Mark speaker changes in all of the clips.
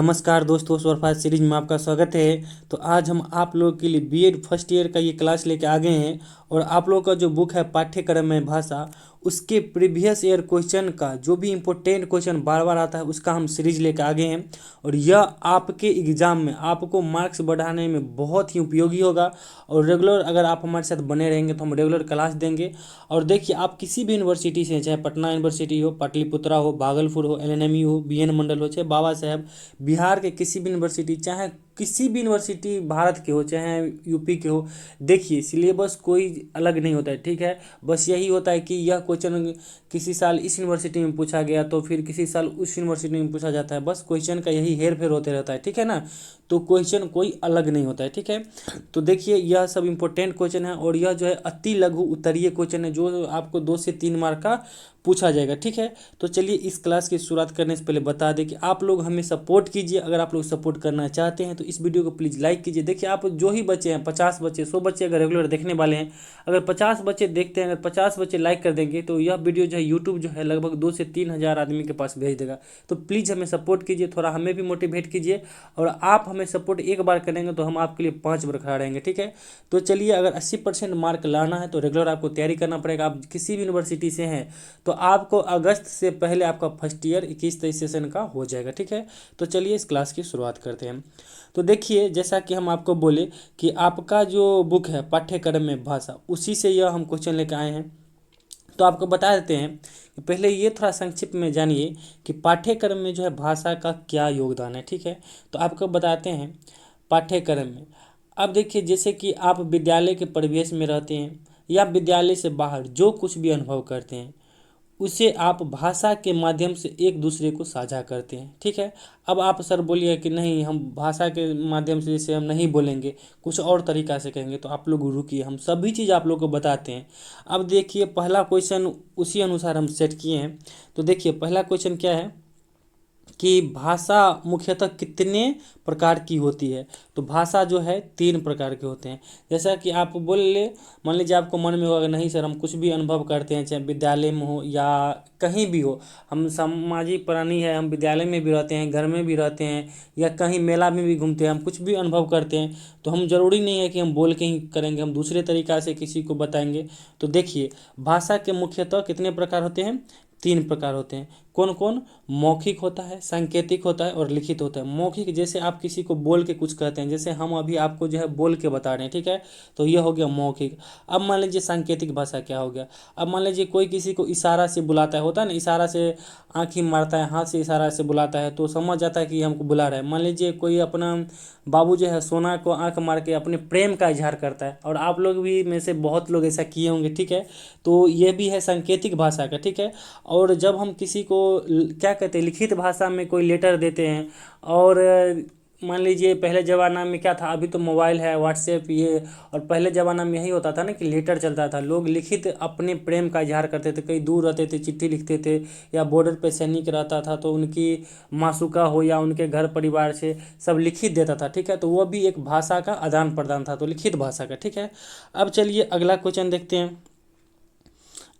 Speaker 1: नमस्कार दोस्तों, स्वरफात सीरीज में आपका स्वागत है। तो आज हम आप लोगों के लिए बीएड फर्स्ट ईयर का ये क्लास लेके आ गए हैं। और आप लोगों का जो बुक है पाठ्यक्रम में भाषा, उसके प्रीवियस ईयर क्वेश्चन का जो भी इम्पोर्टेंट क्वेश्चन बार बार आता है उसका हम सीरीज लेके आ गए हैं। और यह आपके एग्ज़ाम में आपको मार्क्स बढ़ाने में बहुत ही उपयोगी होगा। और रेगुलर अगर आप हमारे साथ बने रहेंगे तो हम रेगुलर क्लास देंगे। और देखिए, आप किसी भी यूनिवर्सिटी से, चाहे पटना यूनिवर्सिटी हो, पाटलिपुत्रा हो, भागलपुर हो, एलएनएमयू हो, बीएन मंडल हो, चाहे बाबा साहेब, बिहार के किसी भी यूनिवर्सिटी, चाहे किसी भी यूनिवर्सिटी भारत के हो, चाहे यूपी के हो, देखिए सिलेबस कोई अलग नहीं होता है। ठीक है, बस यही होता है कि यह क्वेश्चन किसी साल इस यूनिवर्सिटी में पूछा गया तो फिर किसी साल उस यूनिवर्सिटी में पूछा जाता है। बस क्वेश्चन का यही हेर फेर होते रहता है। ठीक है ना, तो क्वेश्चन कोई अलग नहीं होता है। ठीक है, तो देखिए यह सब इंपॉर्टेंट क्वेश्चन है और यह जो है अति लघु उत्तरीय क्वेश्चन है जो आपको 2 से 3 मार्क का पूछा जाएगा। ठीक है, तो चलिए इस क्लास की शुरुआत करने से पहले बता दें कि आप लोग हमें सपोर्ट कीजिए। अगर आप लोग सपोर्ट करना चाहते हैं तो इस वीडियो को प्लीज़ लाइक कीजिए। देखिए, आप जो ही बच्चे हैं, 50 बच्चे, 100 बच्चे अगर रेगुलर देखने वाले हैं, अगर 50 बच्चे देखते हैं, अगर 50 बच्चे लाइक कर देंगे तो यह वीडियो जो है यूट्यूब जो है लगभग 2 से 3 हज़ार आदमी के पास भेज देगा। तो प्लीज़ हमें सपोर्ट कीजिए, थोड़ा हमें भी मोटिवेट कीजिए। और आप हमें सपोर्ट एक बार करेंगे तो हम आपके लिए 5 बार खड़ा रहेंगे। ठीक है, तो चलिए, अगर 80% मार्क लाना है तो रेगुलर आपको तैयारी करना पड़ेगा। आप किसी भी यूनिवर्सिटी से हैं तो आपको अगस्त से पहले आपका फर्स्ट ईयर 21-23 सेशन का हो जाएगा। ठीक है, तो चलिए इस क्लास की शुरुआत करते हैं। तो देखिए, जैसा कि हम आपको बोले कि आपका जो बुक है पाठ्यक्रम में भाषा, उसी से यह हम क्वेश्चन लेकर आए हैं। तो आपको बता देते हैं कि पहले ये थोड़ा संक्षिप्त में जानिए कि पाठ्यक्रम में जो है भाषा का क्या योगदान है। ठीक है, तो आपको बताते हैं पाठ्यक्रम में। अब देखिए, जैसे कि आप विद्यालय के परिवेश में रहते हैं या विद्यालय से बाहर जो कुछ भी अनुभव करते हैं उसे आप भाषा के माध्यम से एक दूसरे को साझा करते हैं। ठीक है, अब आप सर बोलिए कि नहीं, हम भाषा के माध्यम से जैसे हम नहीं बोलेंगे, कुछ और तरीका से कहेंगे, तो आप लोग रुकिए, हम सभी चीज़ आप लोग को बताते हैं। अब देखिए, पहला क्वेश्चन उसी अनुसार हम सेट किए हैं। तो देखिए, पहला क्वेश्चन क्या है कि भाषा मुख्यतः कितने प्रकार की होती है। तो भाषा जो है 3 प्रकार के होते हैं। जैसा कि आप बोल ले, मान लीजिए आपको मन में होगा नहीं सर, हम कुछ भी अनुभव करते हैं, चाहे विद्यालय में हो या कहीं भी हो, हम सामाजिक प्राणी है, हम विद्यालय में भी रहते हैं, घर में भी रहते हैं, या कहीं मेला में भी घूमते हैं, हम कुछ भी अनुभव करते हैं, तो हम जरूरी नहीं है कि हम बोल के ही करेंगे, हम दूसरे तरीका से किसी को बताएंगे। तो देखिए, भाषा के मुख्यतः कितने प्रकार होते हैं? 3 प्रकार होते हैं। कौन कौन? मौखिक होता है, सांकेतिक होता है और लिखित होता है। मौखिक जैसे आप किसी को बोल के कुछ कहते हैं, जैसे हम अभी आपको जो है बोल के बता रहे हैं। ठीक है, तो यह हो गया मौखिक। अब मान लीजिए सांकेतिक भाषा क्या हो गया। अब मान लीजिए कोई किसी को इशारा से बुलाता है, होता है ना, इशारा से आँख ही मारता है, हाथ से इशारा से बुलाता है तो समझ जाता है कि हमको बुला रहा है। मान लीजिए कोई अपना बाबू जो है सोना को आँख मार के अपने प्रेम का इजहार करता है, और आप लोग भी में से बहुत लोग ऐसा किए होंगे। ठीक है, तो ये भी है सांकेतिक भाषा का। ठीक है, और जब हम किसी को क्या कहते हैं, लिखित भाषा में कोई लेटर देते हैं, और मान लीजिए पहले ज़माना में क्या था, अभी तो मोबाइल है, व्हाट्सएप ये, और पहले ज़माना में यही होता था ना कि लेटर चलता था, लोग लिखित अपने प्रेम का इजहार करते थे, कहीं दूर रहते थे चिट्ठी लिखते थे, या बॉर्डर पे सैनिक रहता था तो उनकी मासूका हो या उनके घर परिवार से सब लिखित देता था। ठीक है, तो वो भी एक भाषा का आदान प्रदान था, तो लिखित भाषा का। ठीक है, अब चलिए अगला क्वेश्चन देखते हैं।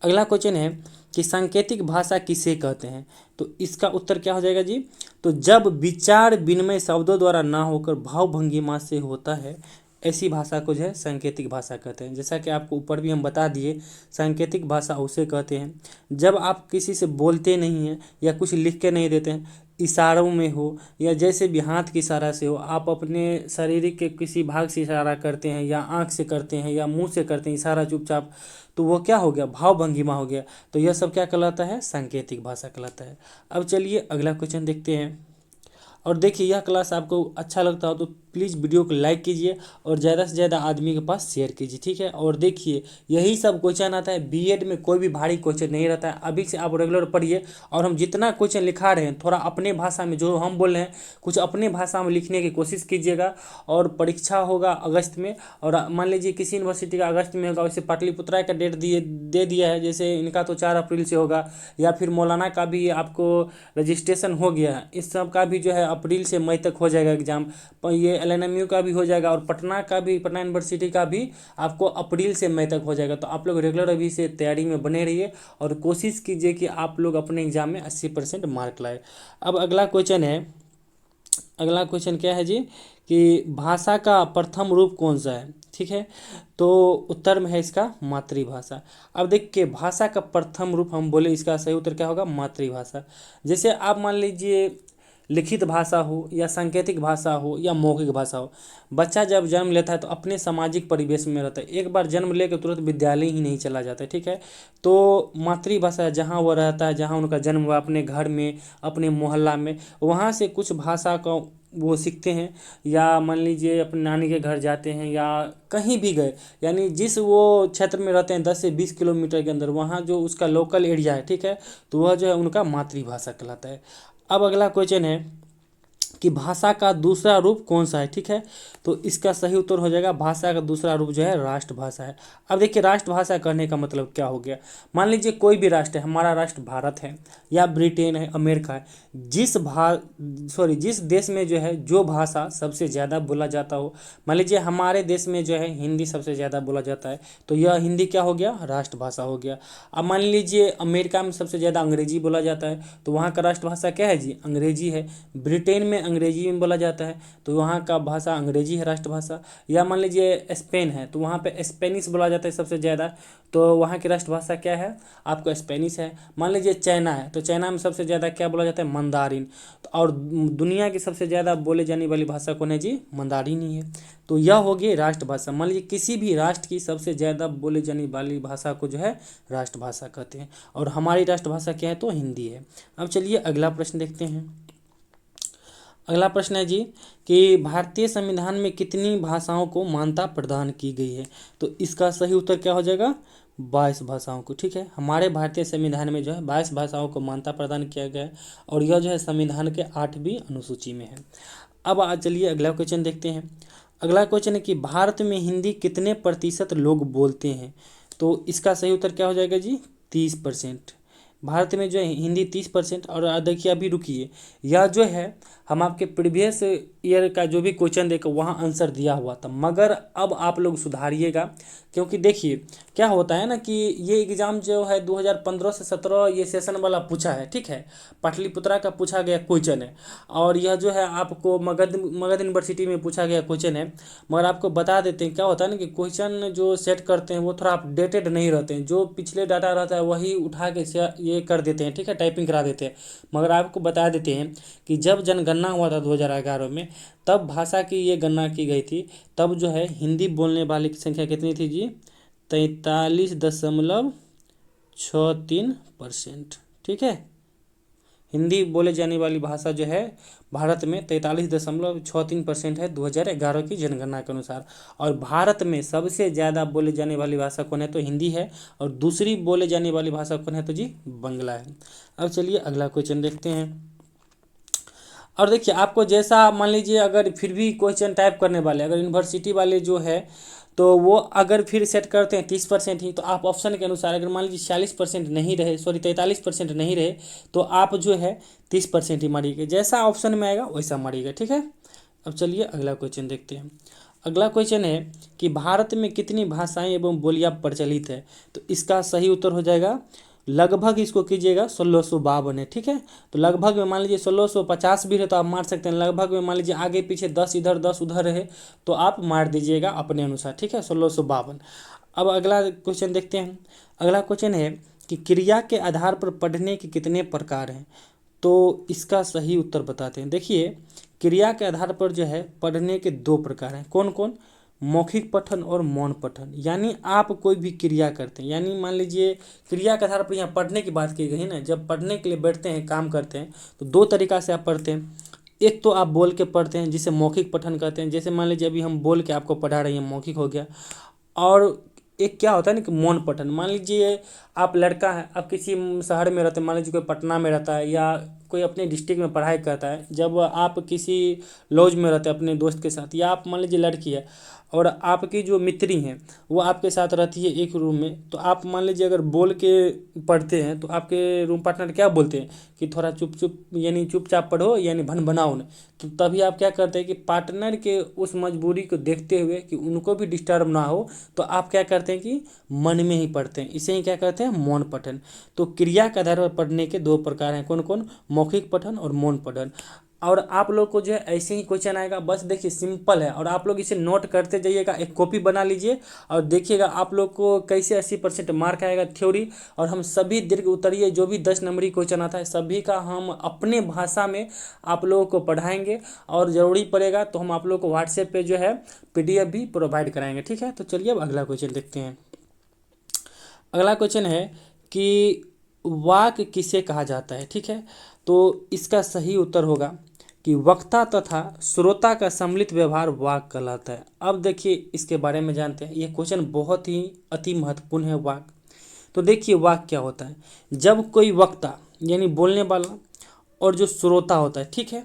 Speaker 1: अगला क्वेश्चन है कि सांकेतिक भाषा किसे कहते हैं। तो इसका उत्तर क्या हो जाएगा जी? तो जब विचार विनिमय शब्दों द्वारा ना होकर भाव भंगिमा से होता है, ऐसी भाषा को जो है सांकेतिक भाषा कहते हैं। जैसा कि आपको ऊपर भी हम बता दिए, सांकेतिक भाषा उसे कहते हैं जब आप किसी से बोलते नहीं हैं या कुछ लिख के नहीं देते हैं, इशारों में हो या जैसे भी हाथ के इशारा से हो, आप अपने शारीरिक के किसी भाग से इशारा करते हैं या आँख से करते हैं या मुंह से करते हैं इशारा चुपचाप, तो वो क्या हो गया? भाव भंगिमा हो गया। तो यह सब क्या कहलाता है? सांकेतिक भाषा कहलाता है। अब चलिए अगला क्वेश्चन देखते हैं। और देखिए, यह क्लास आपको अच्छा लगता हो तो प्लीज़ वीडियो को लाइक कीजिए और ज़्यादा से ज़्यादा आदमी के पास शेयर कीजिए। ठीक है, और देखिए यही सब क्वेश्चन आता है बीएड में, कोई भी भारी क्वेश्चन नहीं रहता है। अभी से आप रेगुलर पढ़िए, और हम जितना क्वेश्चन लिखा रहे हैं थोड़ा अपने भाषा में, जो हम बोल रहे हैं कुछ अपने भाषा में लिखने की कोशिश कीजिएगा। और परीक्षा होगा अगस्त में, और मान लीजिए किसी यूनिवर्सिटी का अगस्त में होगा, वैसे पाटलिपुत्रा का डेट दे दिया है, जैसे इनका तो 4 अप्रैल से होगा, या फिर मौलाना का भी आपको रजिस्ट्रेशन हो गया है, इस सब का भी जो है अप्रैल से मई तक हो जाएगा एग्जाम। ये एलएनएमयू का भी हो जाएगा, और पटना का भी, पटना यूनिवर्सिटी का भी आपको अप्रैल से मई तक हो जाएगा। तो आप लोग रेगुलर अभी से तैयारी में बने रहिए और कोशिश कीजिए कि आप लोग अपने एग्जाम में 80% मार्क लाए। अब अगला क्वेश्चन है, अगला क्वेश्चन क्या है जी कि भाषा का प्रथम रूप कौन सा है, ठीक है। तो उत्तर में है इसका मातृभाषा। अब देखिए भाषा का प्रथम रूप हम बोले, इसका सही उत्तर क्या होगा, मातृभाषा। जैसे आप मान लीजिए लिखित भाषा हो या सांकेतिक भाषा हो या मौखिक भाषा हो, बच्चा जब जन्म लेता है तो अपने सामाजिक परिवेश में रहता है, एक बार जन्म लेकर तुरंत विद्यालय ही नहीं चला जाता है, ठीक है। तो मातृभाषा जहाँ वो रहता है, जहाँ उनका जन्म हुआ, अपने घर में, अपने मोहल्ला में, वहाँ से कुछ भाषा का वो सीखते हैं। या मान लीजिए अपने नानी के घर जाते हैं या कहीं भी गए, यानी जिस वो क्षेत्र में रहते हैं 10 से 20 किलोमीटर के अंदर, वहाँ जो उसका लोकल एरिया है, ठीक है, तो वह जो है उनका मातृभाषा कहलाता है। अब अगला क्वेश्चन है कि भाषा का दूसरा रूप कौन सा है, ठीक है। तो इसका सही उत्तर हो जाएगा भाषा का दूसरा रूप जो है राष्ट्रभाषा है। अब देखिए राष्ट्रभाषा कहने का मतलब क्या हो गया। मान लीजिए कोई भी राष्ट्र है, हमारा राष्ट्र भारत है या ब्रिटेन है, अमेरिका है, जिस देश में जो है जो भाषा सबसे ज़्यादा बोला जाता हो, मान लीजिए हमारे देश में जो है हिंदी सबसे ज़्यादा बोला जाता है, तो यह हिंदी क्या हो गया, राष्ट्रभाषा हो गया। अब मान लीजिए अमेरिका में सबसे ज़्यादा अंग्रेजी बोला जाता है, तो वहाँ का राष्ट्रभाषा क्या है जी, अंग्रेजी है। ब्रिटेन में अंग्रेजी में बोला जाता है, तो वहाँ का भाषा अंग्रेजी है, राष्ट्रभाषा। या मान लीजिए स्पेन है, तो वहाँ पे स्पेनिश बोला जाता है सबसे ज़्यादा, तो वहाँ की राष्ट्रभाषा क्या है, आपको स्पेनिश है। मान लीजिए चाइना है, तो चाइना में सबसे ज़्यादा क्या बोला जाता है, मंदारिन। तो और दुनिया की सबसे ज़्यादा बोले जाने वाली भाषा कौन है जी, मंदारिन ही है। तो यह होगी राष्ट्रभाषा। मान लीजिए किसी भी राष्ट्र की सबसे ज़्यादा बोले जाने वाली भाषा को जो है राष्ट्रभाषा कहते हैं, और हमारी राष्ट्रभाषा क्या है, तो हिंदी है। अब चलिए अगला प्रश्न देखते हैं। अगला प्रश्न है जी कि भारतीय संविधान में कितनी भाषाओं को मान्यता प्रदान की गई है। तो इसका सही उत्तर क्या हो जाएगा, 22 भाषाओं को, ठीक है। हमारे भारतीय संविधान में जो है 22 भाषाओं को मान्यता प्रदान किया गया है, और यह जो है संविधान के 8वीं अनुसूची में है। अब आज चलिए अगला क्वेश्चन देखते हैं। अगला क्वेश्चन है कि भारत में हिंदी कितने प्रतिशत लोग बोलते हैं। तो इसका सही उत्तर क्या हो जाएगा जी, 30%। भारत में जो है हिंदी 30%। और देखिए अभी रुकिए, यह जो है हम आपके प्रीवियस ईयर का जो भी क्वेश्चन देकर वहाँ आंसर दिया हुआ था, मगर अब आप लोग सुधारिएगा, क्योंकि देखिए क्या होता है ना कि ये एग्ज़ाम जो है 2015 से 17 ये सेशन वाला पूछा है, ठीक है, पाटलिपुत्रा का पूछा गया क्वेश्चन है, और यह जो है आपको मगध यूनिवर्सिटी में पूछा गया क्वेश्चन है। मगर आपको बता देते हैं क्या होता है ना कि क्वेश्चन जो सेट करते हैं वो थोड़ा अपडेटेड नहीं रहते हैं, जो पिछले डाटा रहता है वही उठा के ये कर देते हैं, ठीक है, टाइपिंग करा देते हैं। मगर आपको बता देते हैं कि जब जनगणना हुआ था 2011 में, तब भाषा की ये गणना की गई थी, तब जो है हिंदी बोलने वाले की संख्या कितनी थी जी, 43.63%, ठीक है। हिंदी बोले जाने वाली भाषा जो है भारत में 43.63% है 2011 की जनगणना के अनुसार। और भारत में सबसे ज़्यादा बोले जाने वाली भाषा कौन है, तो हिंदी है, और दूसरी बोले जाने वाली भाषा कौन है, तो जी बंगला है। अब चलिए अगला क्वेश्चन देखते हैं। और देखिए आपको जैसा मान लीजिए अगर फिर भी क्वेश्चन टाइप करने वाले, अगर यूनिवर्सिटी वाले जो है तो वो अगर फिर सेट करते हैं 30% ही, तो आप ऑप्शन के अनुसार अगर मान लीजिए 40% नहीं रहे, सॉरी 43% नहीं रहे, तो आप जो है 30% ही मारिएगा, जैसा ऑप्शन में आएगा वैसा मारिएगा, ठीक है। अब चलिए अगला क्वेश्चन देखते हैं। अगला क्वेश्चन है कि भारत में कितनी भाषाएं एवं बोलियां प्रचलित है। तो इसका सही उत्तर हो जाएगा लगभग, इसको कीजिएगा 1652 है, ठीक है। तो लगभग में मान लीजिए 1650 भी रहे तो आप मार सकते हैं, लगभग में मान लीजिए आगे पीछे 10 इधर 10 उधर रहे तो आप मार दीजिएगा अपने अनुसार, ठीक है, 1652। अब अगला क्वेश्चन देखते हैं। अगला क्वेश्चन है कि क्रिया के आधार पर पढ़ने के कितने प्रकार हैं। तो इसका सही उत्तर बताते हैं। देखिए क्रिया के आधार पर जो है पढ़ने के 2 प्रकार हैं, कौन कौन, मौखिक पठन और मौन पठन। यानी आप कोई भी क्रिया करते हैं, यानी मान लीजिए क्रिया के आधार पर यहाँ पढ़ने की बात की गई है ना, जब पढ़ने के लिए बैठते हैं काम करते हैं तो 2 तरीका से आप पढ़ते हैं। एक तो आप बोल के पढ़ते हैं जिसे मौखिक पठन कहते हैं, जैसे मान लीजिए अभी हम बोल के आपको पढ़ा रहे हैं, मौखिक हो गया। और एक क्या होता है ना कि मौन पठन, मान लीजिए आप लड़का है, आप किसी शहर में रहते हैं, मान लीजिए कोई पटना में रहता है या कोई अपने डिस्ट्रिक्ट में पढ़ाई करता है, जब आप किसी लॉज में रहते हैं अपने दोस्त के साथ, या आप मान लीजिए लड़की है और आपकी जो मित्री हैं वो आपके साथ रहती है एक रूम में, तो आप मान लीजिए अगर बोल के पढ़ते हैं तो आपके रूम पार्टनर क्या बोलते हैं कि थोड़ा चुप चुप यानी चुपचाप पढ़ो, यानी भन बनाओ न। तो तभी आप क्या करते हैं कि पार्टनर के उस मजबूरी को देखते हुए कि उनको भी डिस्टर्ब ना हो, तो आप क्या करते हैं कि मन में ही पढ़ते हैं, इसे ही क्या कहते हैं, मौन पठन। तो क्रिया के आधार पर पढ़ने के 2 प्रकार हैं, कौन कौन, मौखिक पठन और मौन पठन। और आप लोग को जो है ऐसे ही क्वेश्चन आएगा, बस देखिए सिंपल है। और आप लोग इसे नोट करते जाइएगा, एक कॉपी बना लीजिए और देखिएगा आप लोग को कैसे 80% मार्क आएगा थ्योरी। और हम सभी दीर्घ उत्तरीय जो भी 10 नंबरी क्वेश्चन आता है सभी का हम अपने भाषा में आप लोगों को पढ़ाएंगे, और ज़रूरी पड़ेगा तो हम आप लोग को व्हाट्सएप पे जो है PDF भी प्रोवाइड कराएंगे, ठीक है। तो चलिए अब अगला क्वेश्चन देखते हैं। अगला क्वेश्चन है कि वाक किसे कहा जाता है, ठीक है। तो इसका सही उत्तर होगा कि वक्ता तथा श्रोता का सम्मिलित व्यवहार वाक कहलाता है। अब देखिए इसके बारे में जानते हैं, ये क्वेश्चन बहुत ही अति महत्वपूर्ण है वाक। तो देखिए वाक क्या होता है, जब कोई वक्ता यानी बोलने वाला और जो श्रोता होता है, ठीक है,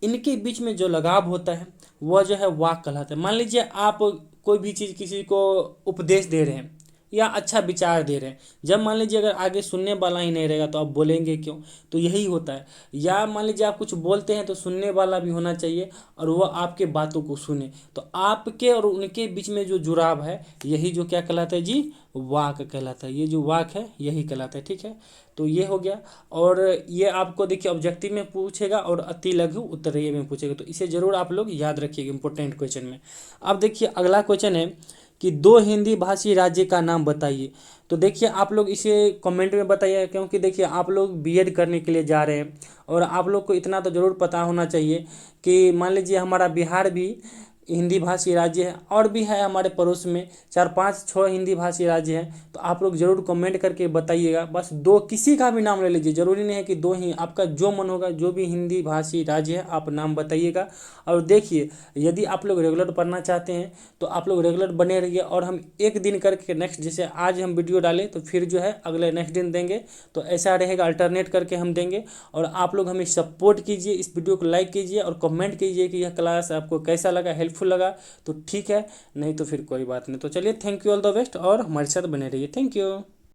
Speaker 1: इनके बीच में जो लगाव होता है वह जो है वाक कहलाता है। मान लीजिए आप कोई भी चीज़ किसी को उपदेश दे रहे हैं या अच्छा विचार दे रहे हैं, जब मान लीजिए अगर आगे सुनने वाला ही नहीं रहेगा तो आप बोलेंगे क्यों। तो यही होता है। या मान लीजिए आप कुछ बोलते हैं तो सुनने वाला भी होना चाहिए और वह आपके बातों को सुने। तो आपके और उनके बीच में जो जुड़ाव है यही जो क्या कहलाता है जी, वाक कहलाता है। ये जो वाक है यही कहलाता है, ठीक है। तो ये हो गया। और ये आपको देखिए ऑब्जेक्टिव में पूछेगा और अति लघु उत्तरीय में पूछेगा, तो इसे जरूर आप लोग याद रखिएगा इंपॉर्टेंट क्वेश्चन में। अब देखिए अगला क्वेश्चन है कि 2 हिंदी भाषी राज्य का नाम बताइए। तो देखिए आप लोग इसे कमेंट में बताइए, क्योंकि देखिए आप लोग बीएड करने के लिए जा रहे हैं और आप लोग को इतना तो ज़रूर पता होना चाहिए कि मान लीजिए हमारा बिहार भी हिंदी भाषी राज्य है, और भी है हमारे पड़ोस में 4 5 6 हिंदी भाषी राज्य हैं। तो आप लोग ज़रूर कमेंट करके बताइएगा, बस 2 किसी का भी नाम ले लीजिए, ज़रूरी नहीं है कि 2 ही, आपका जो मन होगा जो भी हिंदी भाषी राज्य है आप नाम बताइएगा। और देखिए यदि आप लोग रेगुलर पढ़ना चाहते हैं तो आप लोग रेगुलर बने रहिए, और हम एक दिन करके नेक्स्ट, जैसे आज हम वीडियो डालें तो फिर जो है अगले नेक्स्ट दिन देंगे, तो ऐसा रहेगा, अल्टरनेट करके हम देंगे। और आप लोग हमें सपोर्ट कीजिए, इस वीडियो को लाइक कीजिए और कमेंट कीजिए कि यह क्लास आपको कैसा लगा, हेल्पफुल लगा तो ठीक है, नहीं तो फिर कोई बात नहीं। तो चलिए thank you, all the best, और हमारे साथ बने रहिए। Thank you.